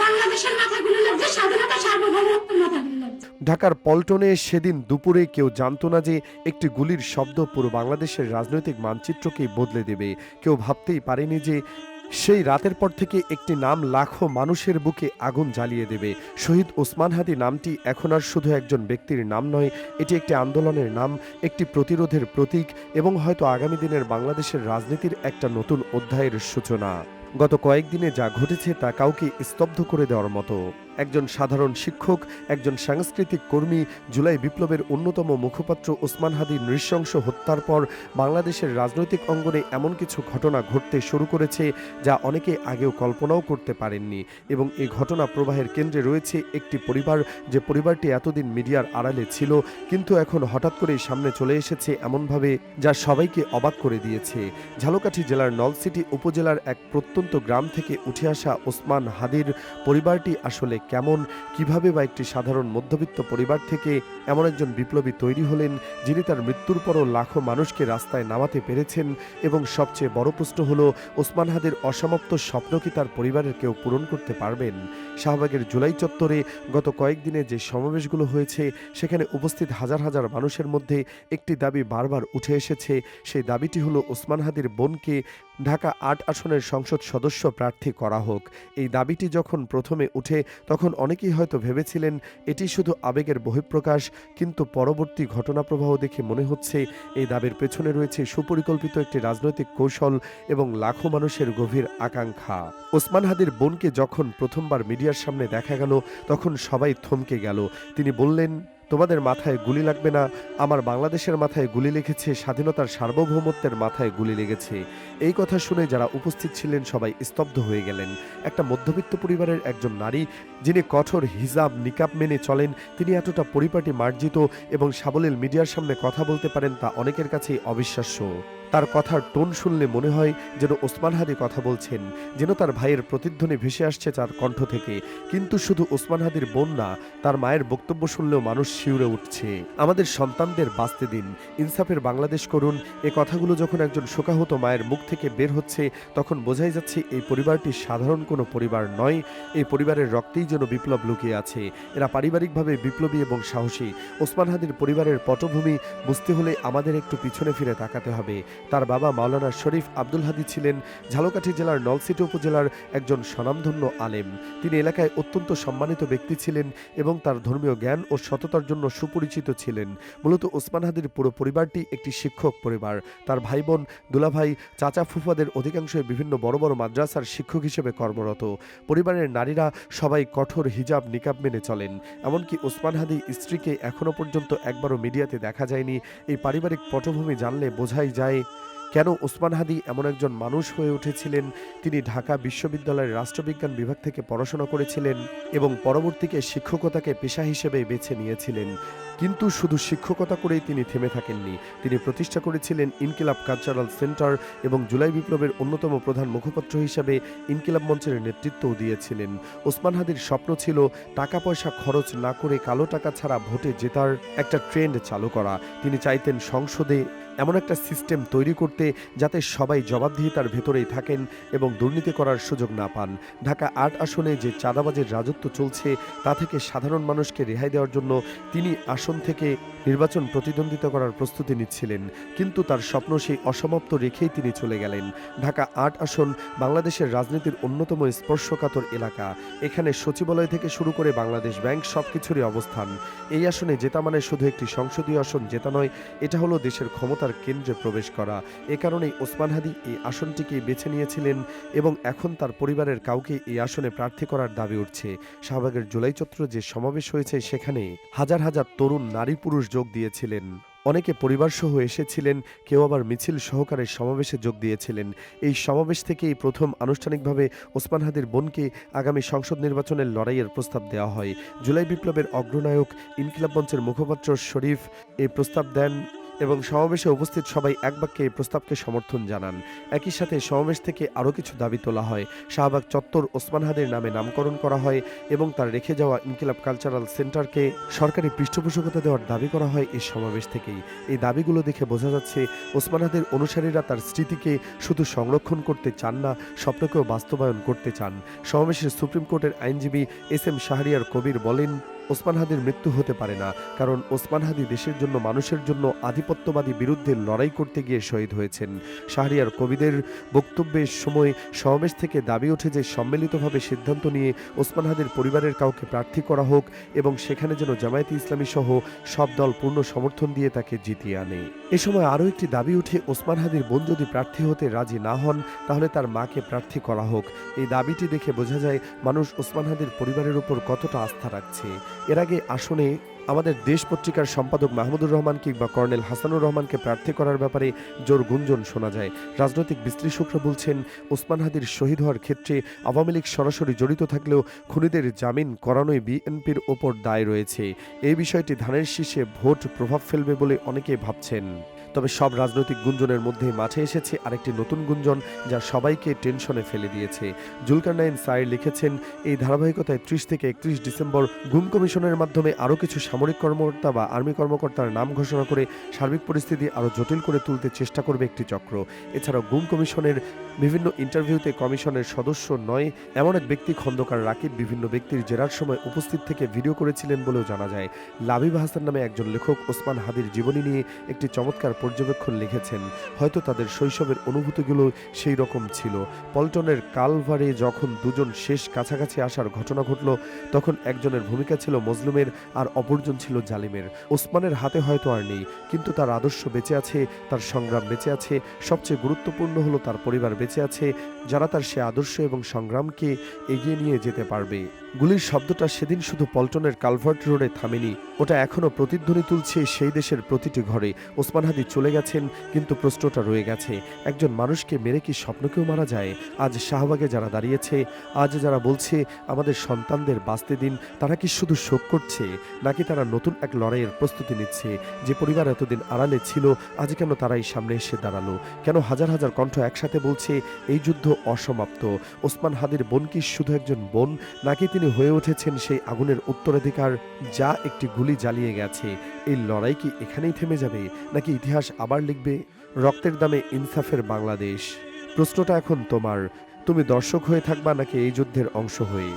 বাংলাদেশের মাথায় গুলি লাগছে, স্বাধীনতা সার্বভৌমত্বের মাথায় গুলি লাগছে। ঢাকার পল্টনে সেদিন দুপুরে কেউ জানত না যে একটি গুলির শব্দ পুরো বাংলাদেশের রাজনৈতিক মানচিত্রকেই বদলে দেবে। কেউ ভাবতেই পারেনি যে সেই রাতের পর থেকে একটি নাম লাখো মানুষের বুকে আগুন জ্বালিয়ে দেবে। শহীদ ওসমান হাদি নামটি এখন আর শুধু একজন ব্যক্তির নাম নয়, এটি একটি আন্দোলনের নাম, একটি প্রতিরোধের প্রতীক এবং হয়তো আগামী দিনের বাংলাদেশের রাজনীতির একটা নতুন অধ্যায়ের সূচনা। গত কয়েকদিনে যা ঘটেছে তা কাউকে স্তব্ধ করে দেওয়ার মতো। একজন সাধারণ শিক্ষক, একজন সাংস্কৃতিক কর্মী, জুলাই বিপ্লবের অন্যতম মুখপাত্র ওসমান হাদির নৃশংস হত্যার পর বাংলাদেশের রাজনৈতিক অঙ্গনে এমন কিছু ঘটনা ঘটতে শুরু করেছে যা অনেকে আগেও কল্পনাও করতে পারেননি। এবং এই ঘটনা প্রবাহের কেন্দ্রে রয়েছে একটি পরিবার, যে পরিবারটি এতদিন মিডিয়ার আড়ালে ছিল কিন্তু এখন হঠাৎ করেই সামনে চলে এসেছে এমনভাবে যা সবাইকে অবাক করে দিয়েছে। ঝালকাঠি জেলার নলছিটি উপজেলার এক প্রত্যন্ত গ্রাম থেকে উঠে আসা ওসমান হাদির পরিবারটি আসলে কেমন, কিভাবে বা একটি সাধারণ মধ্যবিত্ত পরিবার থেকে এমন একজন বিপ্লবী তৈরি হলেন যিনি তার মৃত্যুর পরও লাখো মানুষকে রাস্তায় নামাতে পেরেছেন। এবং সবচেয়ে বড় প্রশ্ন হলো, ওসমান হাদির অসমাপ্ত স্বপ্ন কি তার পরিবারের কেউ পূরণ করতে পারবেন? শাহবাগের জুলাই চত্বরে গত কয়েকদিনে যে সমাবেশগুলো হয়েছে সেখানে উপস্থিত হাজার হাজার মানুষের মধ্যে একটি দাবি বারবার উঠে এসেছে। সেই দাবিটি হলো ওসমান হাদির বোনকে ঢাকা ৮ আসনের সংসদ সদস্য প্রার্থী করা হোক। এই দাবিটি যখন প্রথমে উঠে তখন অনেকেই হয়তো ভেবেছিলেন এটি শুধু আবেগের বহিঃপ্রকাশ, কিন্তু পরবর্তী ঘটনাপ্রবাহ দেখে মনে হচ্ছে এই দাবির পেছনে রয়েছে সুপরিকল্পিত একটি রাজনৈতিক কৌশল এবং লাখো মানুষের গভীর আকাঙ্ক্ষা। ওসমান হাদির বোনকে যখন প্রথমবার মিডিয়ার সামনে দেখা গেল তখন সবাই থমকে গেল। তিনি বললেন, তোমাদের মাথায় গুলি লাগবে না, আমার বাংলাদেশের মাথায় গুলি লেগেছে, স্বাধীনতার সার্বভৌমত্বের মাথায় গুলি লেগেছে। এই কথা শুনে যারা উপস্থিত ছিলেন সবাই স্তব্ধ হয়ে গেলেন। একটা মধ্যবিত্ত পরিবারের একজন নারী যিনি কঠোর হিজাব নিকাব মেনে চলেন, তিনি এতটা পরিপাটি মার্জিত এবং সাবলীল মিডিয়ার সামনে কথা বলতে পারেন তা অনেকের কাছেই অবিশ্বাস্য। তার কথার টোন শুনলে মনে হয় যেন ওসমান হাদি কথা বলছেন, যেন তার ভাইয়ের প্রতিধ্বনি ভেসে আসছে তার কণ্ঠ থেকে। কিন্তু শুধু ওসমান হাদির বোন না, তার মায়ের বক্তব্য শুনলেও মানুষ শিউরে উঠছে। আমাদের সন্তানদের বাঁচতে দিন, ইনসাফের বাংলাদেশ করুন, এ কথাগুলো যখন একজন শোকাহত মায়ের মুখ থেকে বের হচ্ছে তখন বোঝাই যাচ্ছে এই পরিবারটি সাধারণ কোনো পরিবার নয়। এই পরিবারের রক্তেই যেন বিপ্লব লুকিয়ে আছে। এরা পারিবারিকভাবে বিপ্লবী এবং সাহসী। ওসমান হাদির পরিবারের পটভূমি বুঝতে হলে আমাদের একটু পিছনে ফিরে তাকাতে হবে। তার বাবা মাওলানা শরীফ আব্দুল হাদি ছিলেন ঝালকাঠি জেলার নলছিটি উপজেলার একজন স্বনামধন্য আলেম। তিনি এলাকায় অত্যন্ত সম্মানিত ব্যক্তি ছিলেন এবং তার ধর্মীয় জ্ঞান ও সততার জন্য সুপরিচিত ছিলেন। মূলত ওসমান হাদির পুরো পরিবারটি একটি শিক্ষক পরিবার। তার ভাই বোন, দুলাভাই, চাচা ফুফাদের অধিকাংশই বিভিন্ন বড় বড় মাদ্রাসার শিক্ষক হিসেবে কর্মরত। পরিবারের নারীরা সবাই কঠোর হিজাব নিকাব মেনে চলেন। এমনকি ওসমান হাদি স্ত্রীকে এখনো পর্যন্ত একবারও মিডিয়াতে দেখা যায়নি। এই পারিবারিক পটভূমি জানলে বোঝাই যায় কেন ওসমান হাদি এমন একজন মানুষ হয়ে উঠেছিলেন। তিনি ঢাকা বিশ্ববিদ্যালয়ের রাষ্ট্রবিজ্ঞান বিভাগ থেকে পড়াশোনা করেছিলেন এবং পরবর্তীতে শিক্ষকতাকে পেশা হিসেবে বেছে নিয়েছিলেন। কিন্তু শুধু শিক্ষকতা করেই তিনি থেমে থাকেননি। তিনি প্রতিষ্ঠা করেছিলেন ইনকিলাব কালচারাল সেন্টার এবং জুলাই বিপ্লবের অন্যতম প্রধান মুখপাত্র হিসাবে ইনকিলাব মঞ্চের নেতৃত্বও দিয়েছিলেন। ওসমান হাদির স্বপ্ন ছিল টাকা পয়সা খরচ না করে কালো টাকা ছাড়া ভোটে জেতার একটা ট্রেন্ড চালু করা। তিনি চাইতেন সংসদে এমন একটা সিস্টেম তৈরি করতে যাতে সবাই জবাবদিহিতার ভেতরেই থাকেন এবং দুর্নীতি করার সুযোগ না পান। ঢাকা ৮ আসনে যে চাঁদাবাজের রাজত্ব চলছে তা থেকে সাধারণ মানুষকে রেহাই দেওয়ার জন্য তিনি আসন থেকে নির্বাচন প্রতিদ্বন্দ্বিতা করার প্রস্তুতি নিচ্ছিলেন। কিন্তু তার স্বপ্ন সেই অসমাপ্ত রেখেই তিনি চলে গেলেন। ঢাকা ৮ আসন বাংলাদেশের রাজনীতির অন্যতম স্পর্শকাতর এলাকা। এখানে সচিবালয় থেকে শুরু করে বাংলাদেশ ব্যাংক সবকিছুরই অবস্থান। এই আসনে জেতা মানে শুধু একটি সংসদীয় আসন জেতা নয়, এটা হলো দেশের ক্ষমতার কেন্দ্রে প্রবেশ করা। এ কারণেই ওসমান হাদি এই আসনটিকে বেছে নিয়েছিলেন এবং এখন তার পরিবারের কাউকে এই আসনে প্রার্থী করার দাবি উঠছে। শাহবাগের জুলাই চত্বর যে সমাবেশ হয়েছে সেখানে হাজার হাজার তরুণ নারী পুরুষ যোগ দিয়েছিলেন। অনেকে পরিবারসহ এসেছিলেন, কেউ আবার মিছিল সহকারে সমাবেশে যোগ দিয়েছিলেন। এই সমাবেশ থেকেই প্রথম আনুষ্ঠানিকভাবে ওসমান হাদির বোনকে আগামী সংসদ নির্বাচনের লড়াইয়ের প্রস্তাব দেওয়া হয়। জুলাই বিপ্লবের অগ্রনায়ক ইনকিলাব মঞ্চের মুখপাত্র শরীফ এই প্রস্তাব দেন এবং সমাবেশে উপস্থিত সবাই এক বাক্যে এই প্রস্তাবকে সমর্থন জানান। একই সাথে সমাবেশ থেকে আরও কিছু দাবি তোলা হয়। শাহবাগ চত্বর ওসমান হাদির নামে নামকরণ করা হয় এবং তার রেখে যাওয়া ইনকিলাব কালচারাল সেন্টারকে সরকারি পৃষ্ঠপোষকতা দেওয়ার দাবি করা হয় এই সমাবেশ থেকেই। এই দাবিগুলো দেখে বোঝা যাচ্ছে ওসমান হাদির অনুসারীরা তার স্মৃতিকে শুধু সংরক্ষণ করতে চান না, স্বপ্নকেও বাস্তবায়ন করতে চান। সমাবেশে সুপ্রিম কোর্টের আইনজীবী SM শাহরিয়ার কবির বলেন, ওসমান হাদির মৃত্যু হতে পারে না, কারণ ওসমান হাদি দেশের জন্য, মানুষের জন্য আধিপত্যবাদী বিরুদ্ধে লড়াই করতে গিয়ে শহীদ হয়েছেন। শাহরিয়ার কবিদের বক্তব্যের সময় সমাবেশ থেকে দাবি ওঠে যে সম্মিলিতভাবে সিদ্ধান্ত নিয়ে ওসমান হাদির পরিবারের কাউকে প্রার্থী করা হোক এবং সেখানে যেন জামায়াতে ইসলামী সহ সব দল পূর্ণ সমর্থন দিয়ে তাকে জিতিয়ে আনে। এ সময় আরও একটি দাবি ওঠে, ওসমান হাদির বোন যদি প্রার্থী হতে রাজি না হন তাহলে তার মাকে প্রার্থী করা হোক। এই দাবিটি দেখে বোঝা যায় মানুষ ওসমান হাদির পরিবারের উপর কতটা আস্থা রাখছে। এর আগে আসনে আমাদের দেশ পত্রিকার সম্পাদক মাহমুদুর রহমান কিংবা কর্নেল হাসানুর রহমানকে প্রার্থী করার ব্যাপারে জোর গুঞ্জন শোনা যায়। রাজনৈতিক বিশ্লেষকরা বলছেন, ওসমান হাদির শহীদ হওয়ার ক্ষেত্রে আওয়ামী লীগ সরাসরি জড়িত থাকলেও খুনিদের জামিন করানোই বিএনপির ওপর দায় রয়েছে। এই বিষয়টি ধানের শীষে ভোট প্রভাব ফেলবে বলে অনেকে ভাবছেন। তবে সব রাজনৈতিক গুঞ্জনের মধ্যে মাঠে এসেছে আরেকটি নতুন গুঞ্জন, যা সবাইকে টেনশনে ফেলে দিয়েছে। জুলকারনাইন সাইর লিখেছেন, এই ধারাবাহিকতায় 30 থেকে 31 ডিসেম্বর গুম কমিশনের মাধ্যমে আরও কিছু সামরিক কর্মকর্তা বা আর্মি কর্মকর্তার নাম ঘোষণা করে সার্বিক পরিস্থিতি আরও জটিল করে তুলতে চেষ্টা করবে একটি চক্র। এছাড়াও গুম কমিশনের বিভিন্ন ইন্টারভিউতে কমিশনের সদস্য নয় এমন এক ব্যক্তি খন্দকার রাকিব বিভিন্ন ব্যক্তির জেরার সময় উপস্থিত থেকে ভিডিও করেছিলেন বলেও জানা যায়। লাবিব হাসান নামে একজন লেখক ওসমান হাদির জীবনী নিয়ে একটি চমৎকার পর্যবেক্ষণ লিখেছেন। হয়তো তাদের শৈশবের অনুভূতিগুলো সেই রকম ছিল। পল্টনের কালভারে যখন দুজন শেষ কাছাকাছি আসার ঘটনা ঘটল, তখন একজনের ভূমিকা ছিল মজলুমের আর অপরজন ছিল জালিমের। ওসমানের হাতে হয়তো আর নেই, কিন্তু তার আদর্শ বেঁচে আছে, তার সংগ্রাম বেঁচে আছে। সবচেয়ে গুরুত্বপূর্ণ হলো তার পরিবার বেঁচে আছে, যারা তার সে আদর্শ এবং সংগ্রামকে এগিয়ে নিয়ে যেতে পারবে। গুলির শব্দটা সেদিন শুধু পল্টনের কালভার্ট রোডে থামেনি, ওটা এখনও প্রতিধ্বনি তুলছে সেই দেশের প্রতিটি ঘরে। ওসমান হাদি চলে গেছেন, কিন্তু প্রশ্নটা রয়ে গেছে, একজন মানুষকে মেরে কি স্বপ্নকেও মারা যায়? আজ শাহবাগে যারা দাঁড়িয়েছে, আজ যারা বলছে আমাদের সন্তানদের বাঁচতে দিন, তারা কি শুধু শোক করছে, নাকি তারা নতুন এক লড়াইয়ের প্রস্তুতি নিচ্ছে? যে পরিবার এতদিন আড়ালে ছিল, আজ কেন তারাই সামনে এসে দাঁড়ালো? কেন হাজার হাজার কণ্ঠ একসাথে বলছে এই যুদ্ধ অসমাপ্ত? ওসমান হাদির বোন কি শুধু একজন বোন, নাকি তিনি হয়ে উঠেছেন সেই আগুনের উত্তরাধিকার যা একটি গুলি জ্বালিয়ে গেছে? এই লড়াই কি এখানেই থেমে যাবে, নাকি ইতিহাস আবার লিখবে রক্তের দামে ইনসাফের বাংলাদেশ? প্রশ্নটা এখন তোমার। তুমি দর্শক হয়ে থাকবা নাকি এই যুদ্ধের অংশ হয়ে?